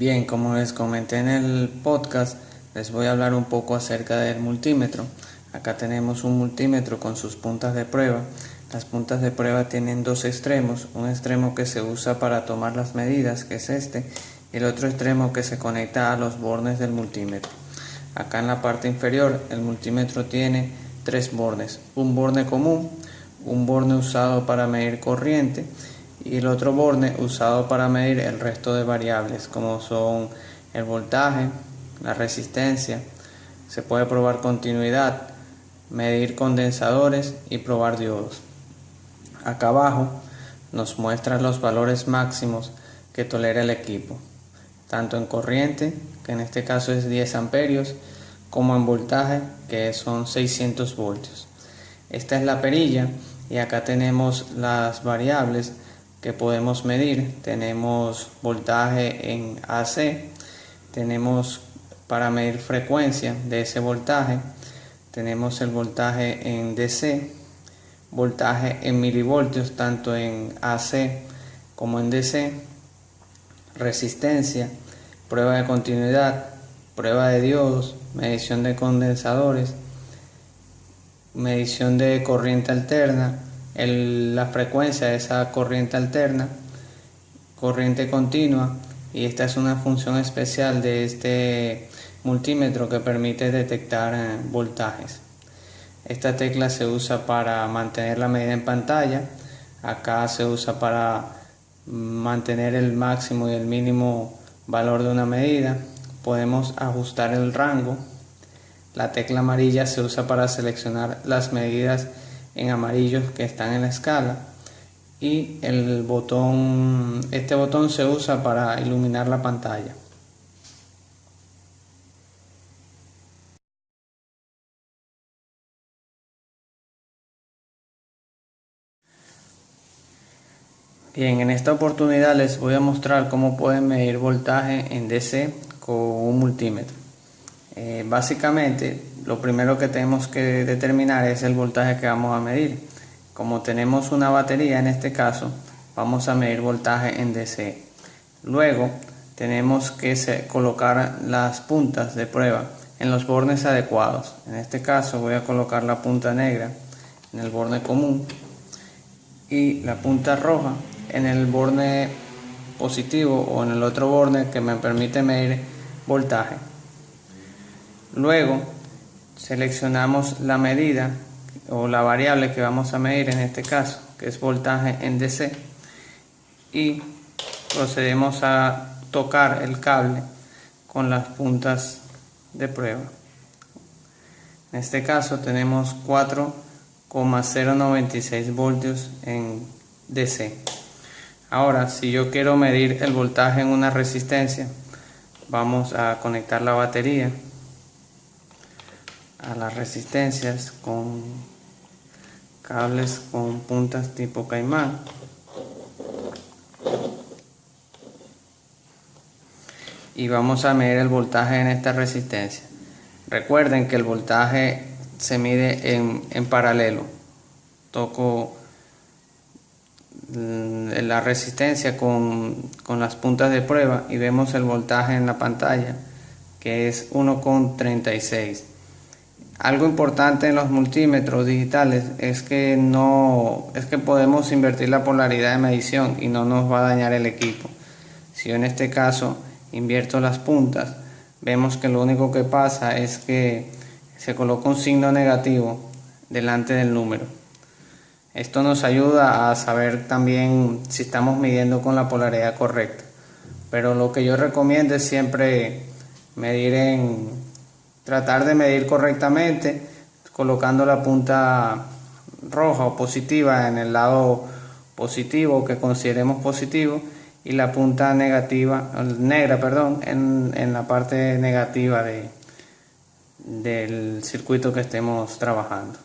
Bien, como les comenté en el podcast, les voy a hablar un poco acerca del multímetro. Acá tenemos un multímetro con sus puntas de prueba. Las puntas de prueba tienen dos extremos, un extremo que se usa para tomar las medidas, que es este, y el otro extremo que se conecta a los bornes del multímetro. Acá en la parte inferior el multímetro tiene tres bornes, un borne común, un borne usado para medir corriente y el otro borne usado para medir el resto de variables como son el voltaje, la resistencia, se puede probar continuidad, medir condensadores y probar diodos. Acá abajo nos muestra los valores máximos que tolera el equipo, tanto en corriente, que en este caso es 10 amperios, como en voltaje, que son 600 voltios. Esta es la perilla y acá tenemos las variables que podemos medir. Tenemos voltaje en AC, tenemos para medir frecuencia de ese voltaje, tenemos el voltaje en DC, voltaje en milivoltios tanto en AC como en DC, resistencia, prueba de continuidad, prueba de diodos, medición de condensadores, medición de corriente alterna, la frecuencia de esa corriente alterna, corriente continua, y esta es una función especial de este multímetro que permite detectar voltajes. Esta tecla se usa para mantener la medida en pantalla, acá se usa para mantener el máximo y el mínimo valor de una medida. Podemos ajustar el rango. La tecla amarilla se usa para seleccionar las medidas en amarillo que están en la escala, y este botón se usa para iluminar la pantalla. Bien, en esta oportunidad les voy a mostrar cómo pueden medir voltaje en DC con un multímetro. Básicamente, lo primero que tenemos que determinar es el voltaje que vamos a medir. Como tenemos una batería en este caso, vamos a medir voltaje en DC. Luego, tenemos que colocar las puntas de prueba en los bornes adecuados. En este caso, voy a colocar la punta negra en el borne común y la punta roja en el borne positivo o en el otro borne que me permite medir voltaje. Luego seleccionamos la medida o la variable que vamos a medir, en este caso que es voltaje en DC, y procedemos a tocar el cable con las puntas de prueba. En este caso tenemos 4,096 voltios en DC. Ahora, si yo quiero medir el voltaje en una resistencia, vamos a conectar la batería a las resistencias con cables con puntas tipo caimán. Y vamos a medir el voltaje en esta resistencia. Recuerden que el voltaje se mide en paralelo. Toco la resistencia con las puntas de prueba y vemos el voltaje en la pantalla, que es 1,36. Algo importante en los multímetros digitales es que podemos invertir la polaridad de medición y no nos va a dañar el equipo. Si yo en este caso invierto las puntas, vemos que lo único que pasa es que se coloca un signo negativo delante del número. Esto nos ayuda a saber también si estamos midiendo con la polaridad correcta, pero lo que yo recomiendo es siempre tratar de medir correctamente, colocando la punta roja o positiva en el lado positivo que consideremos positivo, y la punta negra en la parte negativa del circuito que estemos trabajando.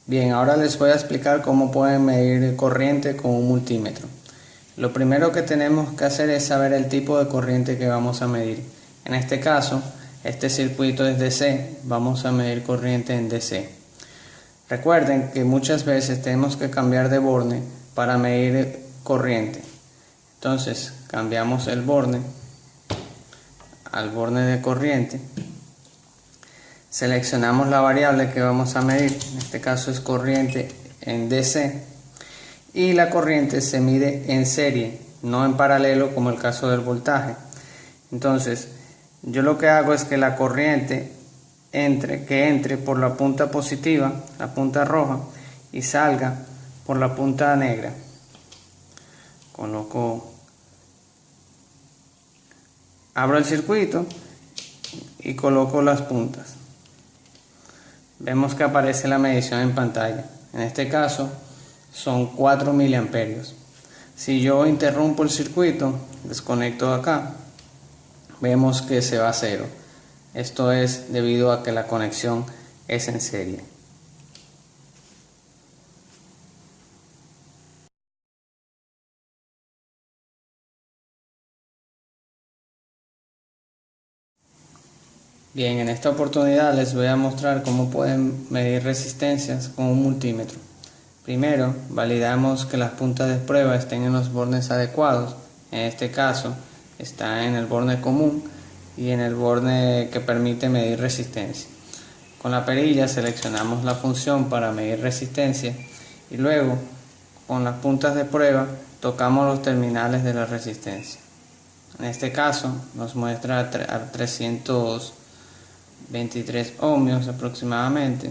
Bien, ahora les voy a explicar cómo pueden medir corriente con un multímetro. Lo primero que tenemos que hacer es saber el tipo de corriente que vamos a medir. En este caso, este circuito es DC, vamos a medir corriente en DC. Recuerden que muchas veces tenemos que cambiar de borne para medir corriente. Entonces cambiamos el borne al borne de corriente. Seleccionamos la variable que vamos a medir, en este caso es corriente en DC, y la corriente se mide en serie, no en paralelo como el caso del voltaje. Entonces yo lo que hago es que la corriente entre por la punta positiva, la punta roja, y salga por la punta negra. Abro el circuito y coloco las puntas. Vemos que aparece la medición en pantalla. En este caso son 4 miliamperios. Si yo interrumpo el circuito, desconecto acá, vemos que se va a cero. Esto es debido a que la conexión es en serie. Bien, en esta oportunidad les voy a mostrar cómo pueden medir resistencias con un multímetro. Primero, validamos que las puntas de prueba estén en los bornes adecuados. En este caso, está en el borne común y en el borne que permite medir resistencia. Con la perilla seleccionamos la función para medir resistencia y luego, con las puntas de prueba, tocamos los terminales de la resistencia. En este caso, nos muestra a 323 ohmios aproximadamente.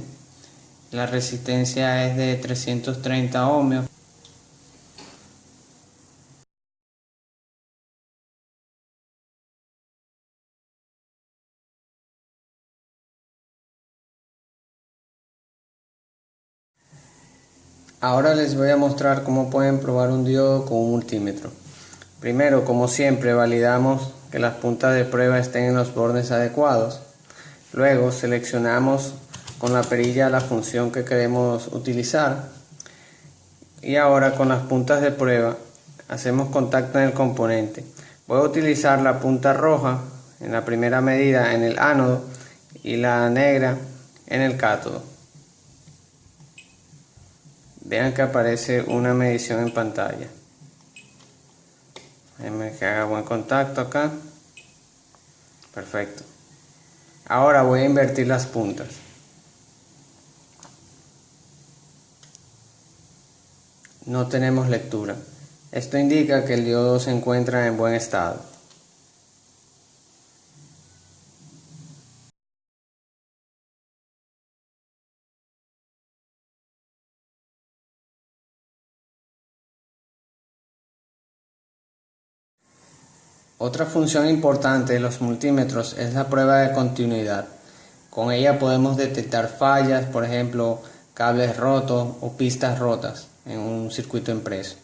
La resistencia es de 330 ohmios. Ahora les voy a mostrar cómo pueden probar un diodo con un multímetro. Primero, como siempre, validamos que las puntas de prueba estén en los bordes adecuados. Luego seleccionamos con la perilla la función que queremos utilizar. Y ahora con las puntas de prueba hacemos contacto en el componente. Voy a utilizar la punta roja en la primera medida en el ánodo y la negra en el cátodo. Vean que aparece una medición en pantalla. Déjenme que haga buen contacto acá. Perfecto. Ahora voy a invertir las puntas. No tenemos lectura. Esto indica que el diodo se encuentra en buen estado. Otra función importante de los multímetros es la prueba de continuidad. Con ella podemos detectar fallas, por ejemplo, cables rotos o pistas rotas en un circuito impreso.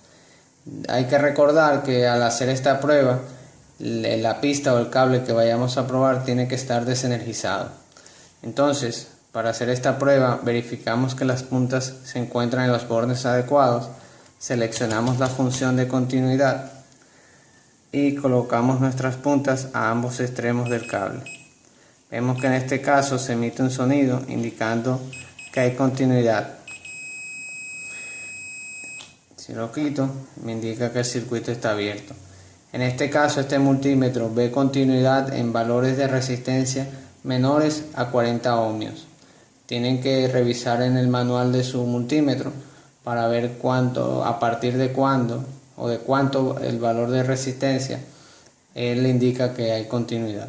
Hay que recordar que al hacer esta prueba, la pista o el cable que vayamos a probar tiene que estar desenergizado. Entonces, para hacer esta prueba, verificamos que las puntas se encuentran en los bordes adecuados, seleccionamos la función de continuidad y colocamos nuestras puntas a ambos extremos del cable. Vemos que en este caso se emite un sonido indicando que hay continuidad. Si lo quito, me indica que el circuito está abierto. En este caso, este multímetro ve continuidad en valores de resistencia menores a 40 ohmios. Tienen que revisar en el manual de su multímetro para ver cuánto, a partir de cuándo o de cuánto el valor de resistencia, él le indica que hay continuidad.